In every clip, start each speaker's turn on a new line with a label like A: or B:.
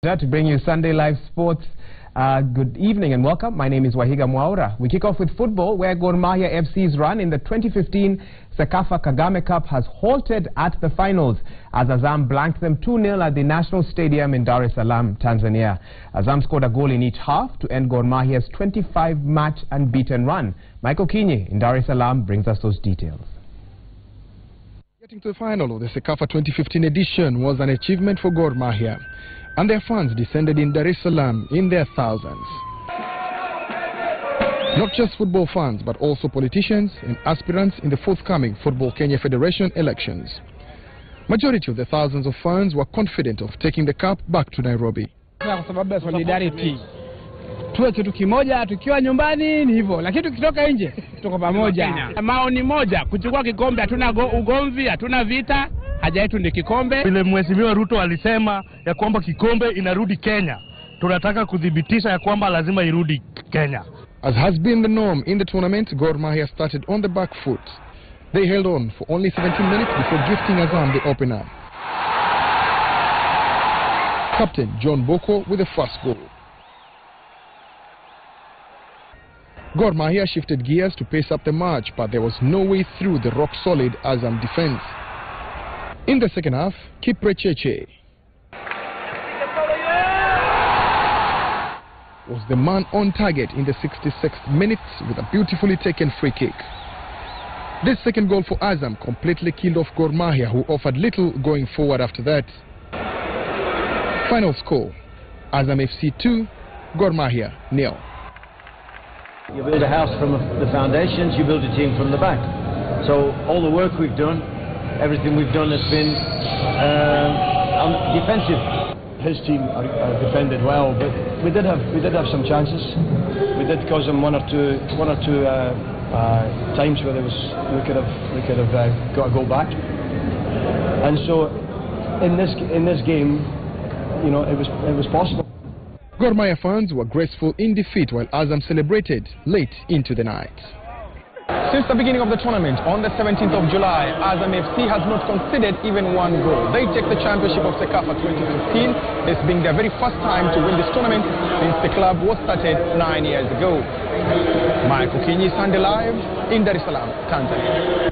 A: To bring you Sunday Live Sports. Good evening and welcome. My name is Wahiga Mwaura. We kick off with football, where Gor Mahia FC's run in the 2015 Sekafa Kagame Cup has halted at the finals as Azam blanked them 2-0 at the National Stadium in Dar es Salaam, Tanzania. Azam scored a goal in each half to end Gor Mahia's 25-match unbeaten run. Michael Kinyi in Dar es Salaam brings us those details.
B: Getting to the final of the Sekafa 2015 edition was an achievement for Gor Mahia, and their fans descended in Dar es Salaam in their thousands. Not just football fans, but also politicians and aspirants in the forthcoming Football Kenya Federation elections. Majority of the thousands of fans were confident of taking the cup back to Nairobi.
C: Kwa sababu ya solidarity. Tuwe kitu kimoja, tukiwa nyumbani ni hivyo, lakini tukitoka nje tuko pamoja. Maoni moja, kuchukua kikombe, hatuna ugomvi, hatuna vita. Haja yetu ni kikombe.
D: Vile Mheshimiwa Ruto alisema ya kwamba kikombe inarudi Kenya, tunataka kudhibitisha ya kwamba lazima irudi Kenya.
B: As has been the norm in the tournament, Gor Mahia started on the back foot. They held on for only 17 minutes before gifting Azam the opener. Captain John Boko with the first goal. Gor Mahia shifted gears to pace up the match, but there was no way through the rock-solid Azam defense. In the second half, Kipre Cheche was the man on target in the 66th minute with a beautifully taken free kick. This second goal for Azam completely killed off Gor Mahia, who offered little going forward after that. Final score, Azam FC 2, Gor Mahia 0.
E: You build a house from the foundations, you build a team from the back. So all the work we've done, everything we've done has been defensive.
F: His team are defended well, but we did have some chances. We did cause them one or two times where we could have got a goal back. And so in this game, you know, it was possible.
B: Gor Mahia fans were graceful in defeat while Azam celebrated late into the night.
G: Since the beginning of the tournament, on the 17th of July, Azam FC has not conceded even one goal. They take the championship of Sekafa 2015, this being their very first time to win this tournament since the club was started 9 years ago. Michael Kinyi, Sunday Live, in Dar es Salaam, Tanzania.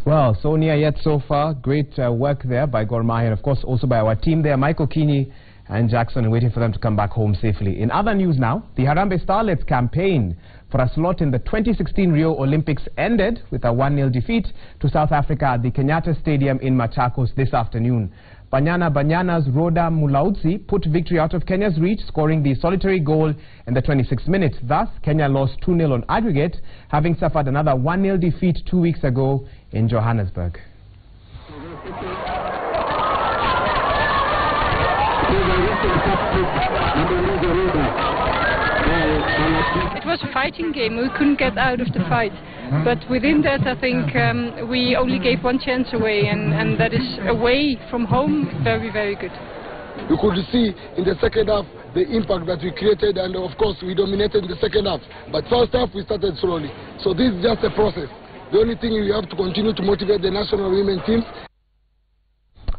A: Well, so near yet so far. Great work there by Gor Mahia, and of course also by our team there, Michael Kinyi and Jackson, and waiting for them to come back home safely. In other news now, the Harambee Starlets campaign for a slot in the 2016 Rio Olympics ended with a 1-0 defeat to South Africa at the Kenyatta Stadium in Machakos this afternoon. Banyana's Roda Mulaudzi put victory out of Kenya's reach, scoring the solitary goal in the 26th minute. Thus, Kenya lost 2-0 on aggregate, having suffered another 1-0 defeat 2 weeks ago in Johannesburg.
H: It was a fighting game. We couldn't get out of the fight. But within that, I think we only gave one chance away, and that is away from home, very, very good.
I: You could see in the second half the impact that we created, and of course we dominated in the second half. But first half we started slowly. So this is just a process. The only thing we have to continue to motivate the national women teams.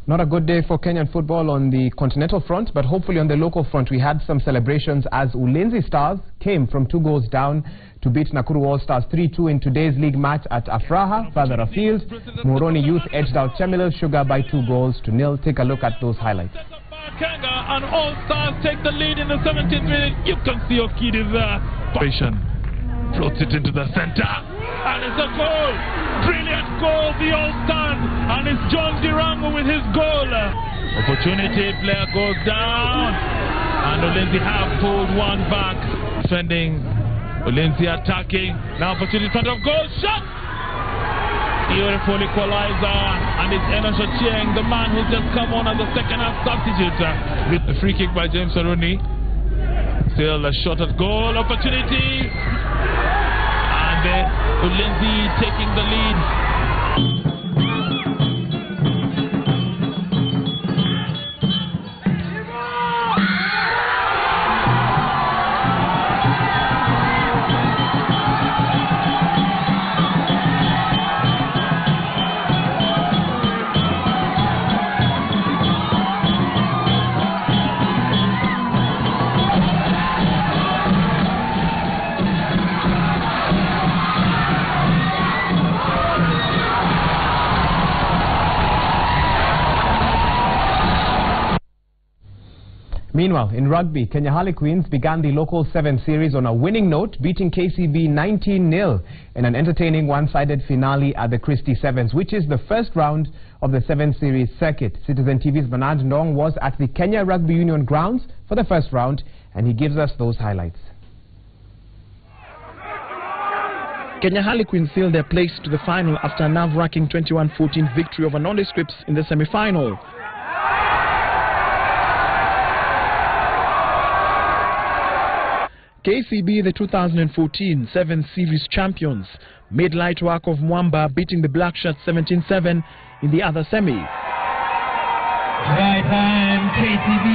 A: Not a good day for Kenyan football on the continental front, but hopefully on the local front we had some celebrations as Ulinzi Stars came from 2 goals down to beat Nakuru All Stars 3-2 in today's league match at Afraha. Further afield, Muhoroni Youth edged out Chemelil Sugar by 2 goals to 0. Take a look at those highlights.
J: And All Stars take the lead in the 17th minute. You can see Okidi's floats it into the center, and it's a goal. Brilliant goal, the All-Stars, and it's John Dirango with his goal. Opportunity, player goes down, and Ulinzi have pulled one back. Defending, Ulinzi attacking, now opportunity in front of goal, shot! Beautiful equalizer, and it's Enos Ochieng, the man who's just come on as a second half substitute. With the free kick by James Aruni. Still a shot at goal, opportunity. Ulinzi taking the lead.
A: Meanwhile, in rugby, Kenya Harlequins began the local 7 series on a winning note, beating KCB 19-0 in an entertaining one-sided finale at the Christie Sevens, which is the first round of the 7 series circuit. Citizen TV's Bernard Ndong was at the Kenya Rugby Union grounds for the first round, and he gives us those highlights.
K: Kenya Harlequins sealed their place to the final after a nerve-wracking 21-14 victory over Nondescripts in the semi-final. KCB, the 2014 7 Series champions, made light work of Mwamba, beating the Black Shirts 17-7 in the other semi.
L: Right time, KCB.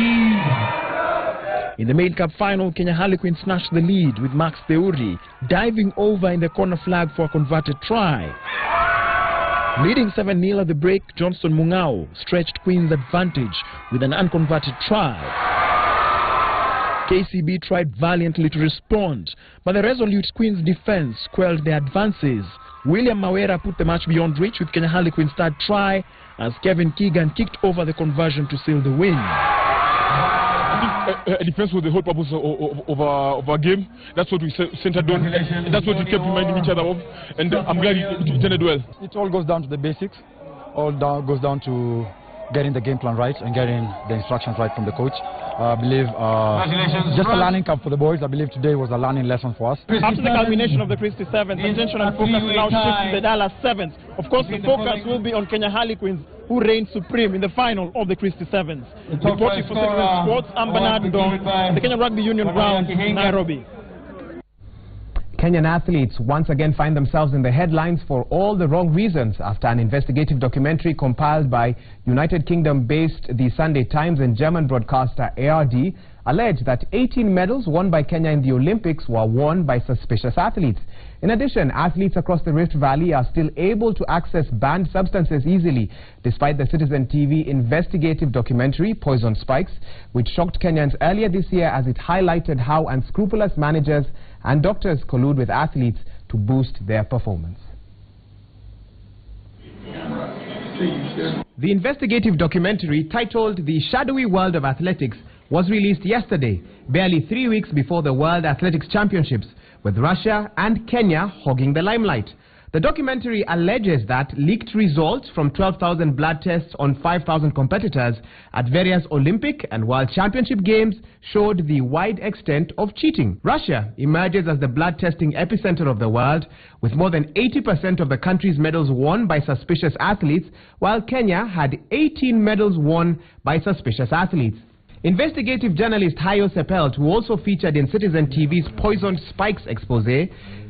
K: In the main cup final, Kenya Harlequins snatched the lead with Max Theuri diving over in the corner flag for a converted try. Leading 7-0 at the break, Johnston Mungao stretched Queen's advantage with an unconverted try. KCB tried valiantly to respond, but the resolute Queen's defense quelled their advances. William Mawera put the match beyond reach with Kenya Harlequins' third try as Kevin Keegan kicked over the conversion to seal the win.
M: Defense was the whole purpose of our game. That's what we centered on. That's what we kept reminding each other of, and I'm glad it ended well.
N: It all goes down to the basics. Goes down to getting the game plan right and getting the instructions right from the coach. I believe just a learning camp for the boys. I believe today was a learning lesson for us.
K: After the culmination of the Christie Sevens, the attention and focus will now shift to the Dallas Sevens. Of course, the focus will be on Kenya Harlequins, who reigned supreme in the final of the Christie Sevens. Reporting for Citizen Sports, I'm Bernard Ndong, the Kenya Rugby Union ground, Nairobi.
A: Kenyan athletes once again find themselves in the headlines for all the wrong reasons after an investigative documentary compiled by United Kingdom-based The Sunday Times and German broadcaster ARD alleged that 18 medals won by Kenya in the Olympics were won by suspicious athletes. In addition, athletes across the Rift Valley are still able to access banned substances easily, despite the Citizen TV investigative documentary, Poison Spikes, which shocked Kenyans earlier this year as it highlighted how unscrupulous managers and doctors collude with athletes to boost their performance. The investigative documentary, titled The Shadowy World of Athletics, was released yesterday, barely 3 weeks before the World Athletics Championships, with Russia and Kenya hogging the limelight. The documentary alleges that leaked results from 12,000 blood tests on 5,000 competitors at various Olympic and World Championship Games showed the wide extent of cheating. Russia emerges as the blood testing epicenter of the world, with more than 80% of the country's medals won by suspicious athletes, while Kenya had 18 medals won by suspicious athletes. Investigative journalist Hayo Sepelt, who also featured in Citizen TV's Poison Spikes expose,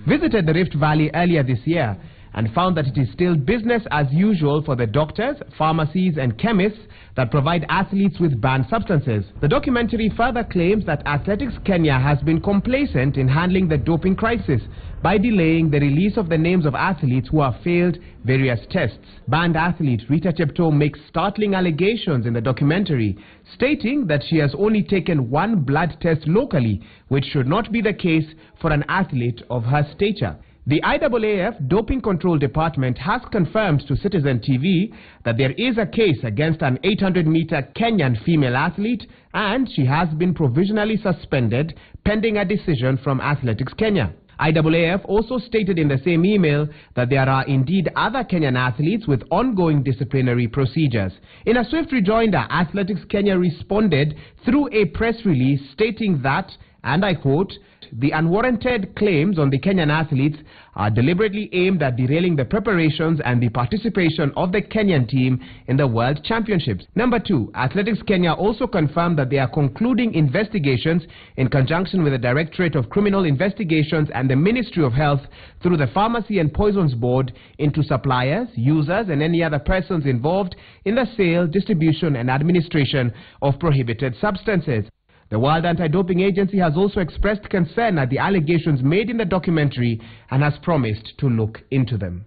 A: visited the Rift Valley earlier this year and found that it is still business as usual for the doctors, pharmacies and chemists that provide athletes with banned substances. The documentary further claims that Athletics Kenya has been complacent in handling the doping crisis by delaying the release of the names of athletes who have failed various tests. Banned athlete Rita Cheptoo makes startling allegations in the documentary, stating that she has only taken one blood test locally, which should not be the case for an athlete of her stature. The IAAF Doping Control Department has confirmed to Citizen TV that there is a case against an 800-meter Kenyan female athlete, and she has been provisionally suspended pending a decision from Athletics Kenya. IAAF also stated in the same email that there are indeed other Kenyan athletes with ongoing disciplinary procedures. In a swift rejoinder, Athletics Kenya responded through a press release stating that, and I quote, "The unwarranted claims on the Kenyan athletes are deliberately aimed at derailing the preparations and the participation of the Kenyan team in the World Championships." Number 2, Athletics Kenya also confirmed that they are concluding investigations in conjunction with the Directorate of Criminal Investigations and the Ministry of Health through the Pharmacy and Poisons Board into suppliers, users and any other persons involved in the sale, distribution and administration of prohibited substances. The World Anti-Doping Agency has also expressed concern at the allegations made in the documentary and has promised to look into them.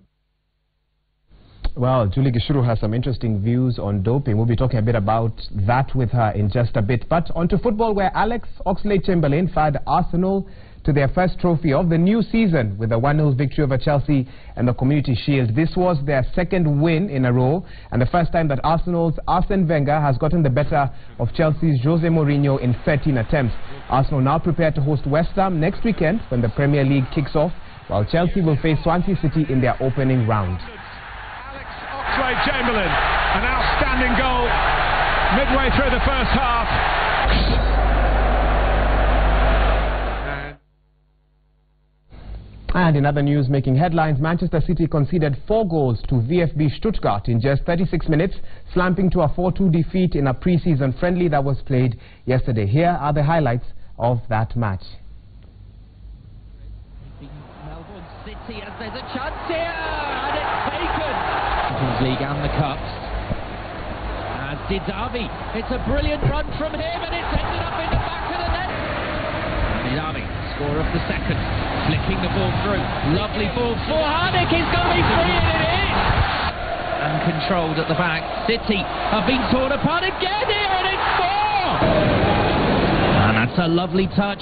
A: Well, Julie Gishuru has some interesting views on doping. We'll be talking a bit about that with her in just a bit. But on to football, where Alex Oxlade-Chamberlain fired Arsenal to their first trophy of the new season with a 1-0 victory over Chelsea and the Community Shield. This was their second win in a row and the first time that Arsenal's Arsene Wenger has gotten the better of Chelsea's Jose Mourinho in 13 attempts. Arsenal now prepare to host West Ham next weekend when the Premier League kicks off, while Chelsea will face Swansea City in their opening round.
O: Oxlade-Chamberlain, an outstanding goal midway through the first half.
A: And in other news making headlines, Manchester City conceded 4 goals to VfB Stuttgart in just 36 minutes, slumping to a 4-2 defeat in a pre-season friendly that was played yesterday. Here are the highlights of that match.
P: Melbourne City, as there's a chance here, and it's taken. Champions League and the Cups. As did Derby. It's a brilliant run from him, and it's ended up in the back of the net. Derby, score of the second, flicking the ball through. Lovely ball for Harnik. He's going to be free, and it is. And controlled at the back. City have been torn apart again here, and it's 4. And that's a lovely touch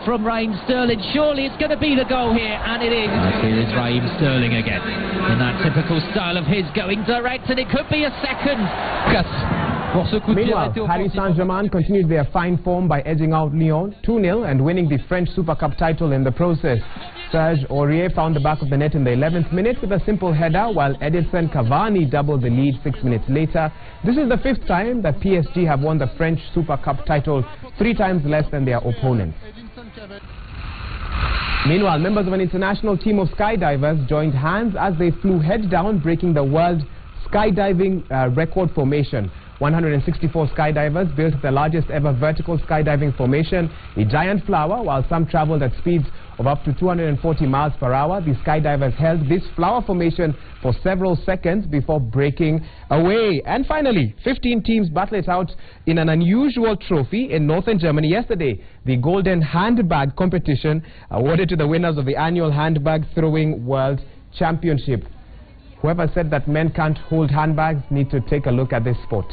P: from Raheem Sterling. Surely it's going to be the goal here, and it is. It is Raheem Sterling again, in that typical style of his, going direct, and it could be a second.
A: Meanwhile, Paris Saint-Germain continued their fine form by edging out Lyon 2-0 and winning the French Super Cup title in the process. Serge Aurier found the back of the net in the 11th minute with a simple header, while Edinson Cavani doubled the lead 6 minutes later. This is the 5th time that PSG have won the French Super Cup title, 3 times less than their opponents. Meanwhile, members of an international team of skydivers joined hands as they flew head down, breaking the world skydiving record formation. 164 skydivers built the largest ever vertical skydiving formation, a giant flower. While some traveled at speeds of up to 240 miles per hour, the skydivers held this flower formation for several seconds before breaking away. And finally, 15 teams battle it out in an unusual trophy in northern Germany yesterday. The Golden Handbag competition awarded to the winners of the annual Handbag Throwing World Championship. Whoever said that men can't hold handbags need to take a look at this sport.